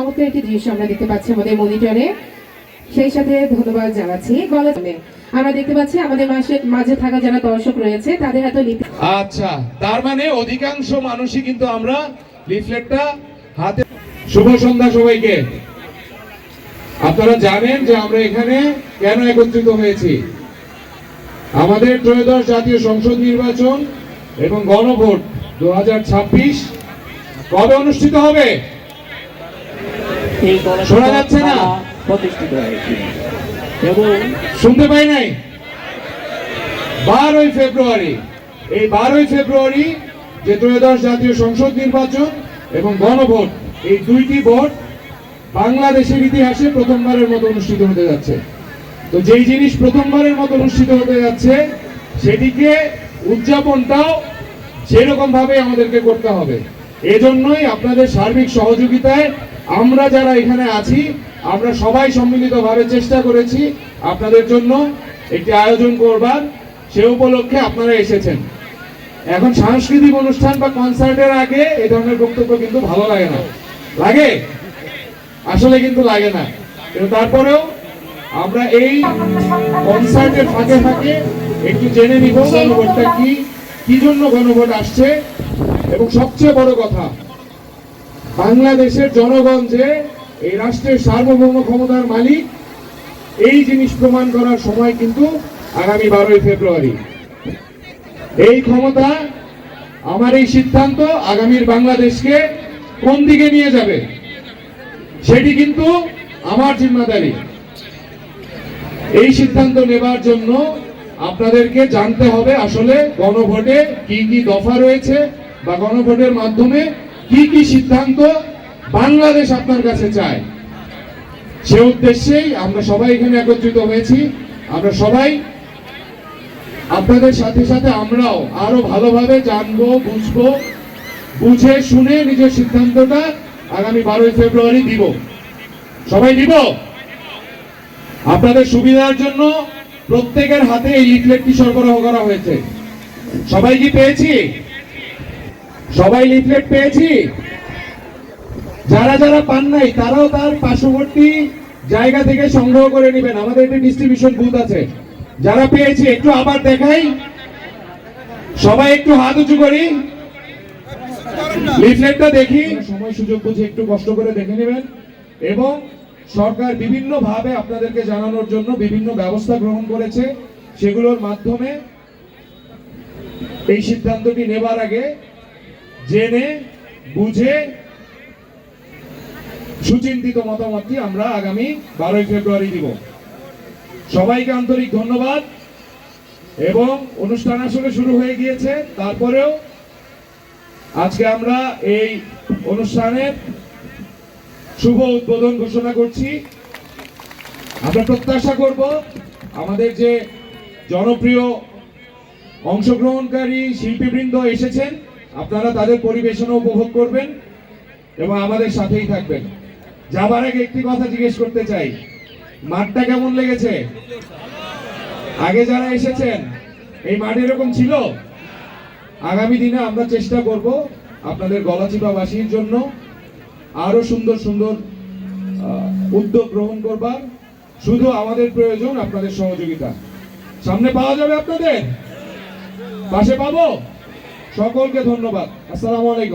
চমৎকার একটি দৃশ্য আমরা দেখতে পাচ্ছি আমাদের মনিটরে। সেই সাথে ধন্যবাদ জানাচ্ছি। আমরা দেখতে পাচ্ছি আমাদের মাঝে থাকা যারা দর্শক রয়েছে তাদের হাতে আচ্ছা, তার মানে অধিকাংশ মানুষই কিন্তু আমরা লিফলেটটা হাতে। শুভ সন্ধ্যা সবাইকে। আপনারা জানেন যে আমরা এখানে কেন একত্রিত হয়েছি। আমাদের ত্রয়োদশ জাতীয় সংসদ নির্বাচন এবং গণভোট 2026 কবে অনুষ্ঠিত হবে শোনা যাচ্ছে না, প্রতিষ্ঠিত হয়েছে এবং শুনতে পাই নাই। 12ই ফেব্রুয়ারি, এই 12ই ফেব্রুয়ারি যে ত্রয়োদশ জাতীয় সংসদ নির্বাচন এবং গণভোট, এই দুইটি ভোট বাংলাদেশের ইতিহাসে প্রথমবারের মতো অনুষ্ঠিত হতে যাচ্ছে। তো যেই জিনিস প্রথমবারের মতো অনুষ্ঠিত হতে যাচ্ছে সেটিকে উদযাপনটাও সেরকম ভাবে আমাদেরকে করতে হবে। এজন্যই আপনাদের সার্বিক সহযোগিতায় আমরা যারা এখানে আছি আমরা সবাই সম্মিলিতভাবে চেষ্টা করেছি আপনাদের জন্য একটি আয়োজন করবার। সে উপলক্ষে আপনারা এসেছেন। এখন সাংস্কৃতিক অনুষ্ঠান বা কনসার্টের আগে এই ধরনের বক্তব্য কিন্তু ভালো লাগে না, লাগে আসলে কিন্তু লাগে না। কিন্তু তারপরেও আমরা এই কনসার্টের ফাঁকে ফাঁকে একটু জেনে নিব গণভোটটা কি জন্য গণভোট আসছে, এবং সবচেয়ে বড় কথা বাংলাদেশের জনগণ যে এই রাষ্ট্রের সার্বভৌম ক্ষমতার মালিক, এই জিনিস প্রমাণ করার সময় কিন্তু আগামী 12ই ফেব্রুয়ারি। এই ক্ষমতা, আমার এই সিদ্ধান্ত আগামীর বাংলাদেশকে কোন দিকে নিয়ে যাবে সেটি কিন্তু আমার জিম্মাদারি। এই সিদ্ধান্ত নেবার জন্য আপনাদেরকে জানতে হবে আসলে গণভোটে কি কি দফা রয়েছে বা গণভোটের মাধ্যমে কি কি সিদ্ধান্ত বাংলাদেশ আপনার কাছে চায়। সে উদ্দেশ্যেই আমরা সবাই এখানে একত্রিত হয়েছি। আমরা সবাই আপনাদের সাথে সাথে আমরাও আরো ভালোভাবে জানবো, বুঝবো, বুঝে শুনে নিজের সিদ্ধান্তটা আগামী 12ই ফেব্রুয়ারি দিব। সবাই দিব। আপনাদের সুবিধার জন্য প্রত্যেকের হাতে এই লিফলেটটি সরবরাহ করা হয়েছে। সবাই কি পেয়েছি? সবাই লিফলেট পেয়েছি? যারা যারা পান নাই তারাও তার পার্শ্ববর্তী জায়গা থেকে সংগ্রহ করে নেবেন। আমাদের একটি ডিস্ট্রিবিউশন বুথ আছে। যারা পেয়েছি একটু আবার দেখাই, সবাই একটু হাত উঁচু করি, লিফলেটটা দেখি। সময় সুযোগ বুঝে একটু কষ্ট করে দেখে নেবেন। এবং সরকার বিভিন্ন ভাবে আপনাদেরকে জানানোর জন্য বিভিন্ন ব্যবস্থা গ্রহণ করেছে। সেগুলোর মাধ্যমে এই সিদ্ধান্তটি নেবার আগে জেনে বুঝে সুচিন্তিত মতামতটি আমরা আগামী 12ই ফেব্রুয়ারি দিব। সবাইকে আন্তরিক ধন্যবাদ। এবং অনুষ্ঠান আসলে শুরু হয়ে গিয়েছে, তারপরেও আজকে আমরা এই অনুষ্ঠানের শুভ উদ্বোধন ঘোষণা করছি। আমরা প্রত্যাশা করব আমাদের যে জনপ্রিয় অংশগ্রহণকারী শিল্পীবৃন্দ এসেছেন, আপনারা তাদের পরিবেশনা উপভোগ করবেন এবং আমাদের সাথেই থাকবেন। যাবার আগে একটি কথা জিজ্ঞেস করতে চাই, মাঠটা কেমন লেগেছে? আগে যারা এসেছেন এই মাঠ এরকম ছিল? আগামী দিনে আমরা চেষ্টা করব আপনাদের গলাচিপাবাসীর জন্য আরো সুন্দর সুন্দর উদ্যোগ গ্রহণ করবার। শুধু আমাদের প্রয়োজন আপনাদের সহযোগিতা। সামনে পাওয়া যাবে, আপনাদের পাশে পাবো। সকলকে ধন্যবাদ। আসসালামু আলাইকুম।